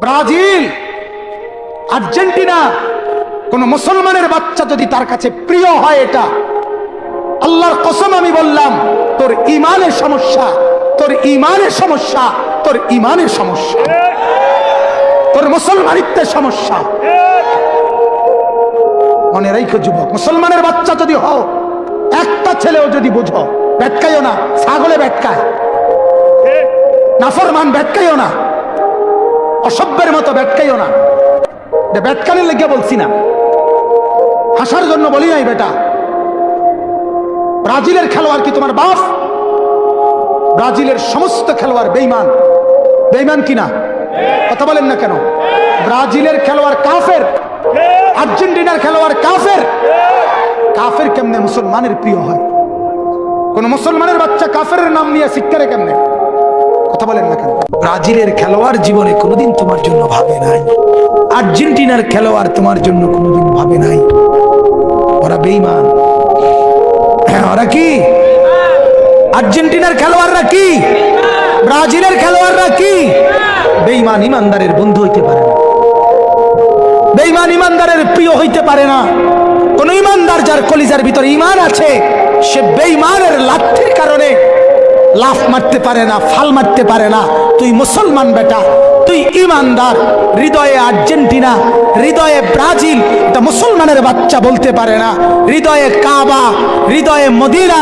Brazil, Argentina, কোন মুসলমানের বাচ্চা যদি তার কাছে প্রিয় হয়, এটা আল্লাহর কসম আমি বললাম, তোর ঈমানের সমস্যা, তোর ঈমানের সমস্যা, তোর ঈমানের সমস্যা, তোর মুসলমানিত্বের সমস্যা। মনে রেখো যুবক, মুসলমানের বাচ্চা যদি হও, একটা ছেলেও যদি বুঝো, ব্যাটকাইও না, ছাগলে ব্যাটকায়, নাফরমান ব্যাটকাইও না, অসভ্যের মতো ব্যাটকাইও না। ব্যাটকানের লেগে বলছি না, হাসার জন্য বলি নাই বেটা। ব্রাজিলের খেলোয়াড় কি তোমার বাপ? ব্রাজিলের সমস্ত খেলোয়াড় বেঈমান। বেঈমান কিনা? কথা বলেন না কেন? ব্রাজিলের খেলোয়াড় কাফের, আর্জেন্টিনার খেলোয়াড় কাফের। কাফের কেমনে মুসলমানের প্রিয় হয়? কোন মুসলমানের বাচ্চা কাফের নাম নিয়ে শিক্ষারে কেমনে? কথা বলেন না কেন? ব্রাজিলের খেলোয়াড় জীবনে কোনোদিন তোমার জন্য ভাবে নাই, আর্জেন্টিনার খেলোয়াড় তোমার জন্য কোনোদিন ভাবে নাই। ওরা বেঈমান। ওরা কি? আর্জেন্টিনার খেলোয়াড়রা কি? ব্রাজিলের খেলোয়াড়রা কি? বেঈমান ইমানদারের বন্ধু হইতে পারে না, বেঈমান ইমানদারের প্রিয় হইতে পারে না। কোন ইমানদার যার কলিজার ভিতরে ঈমান আছে, সে বেঈমানের লাঠির কারণে লাফ মারতে পারে না, ফাল মারতে পারে না। তুই মুসলমান বেটা, তুই ইমানদার। হৃদয়ে আর্জেন্টিনা, হৃদয়ে ব্রাজিল, এটা মুসলমানের বাচ্চা বলতে পারে না। হৃদয়ে কাবা, হৃদয়ে মদিনা।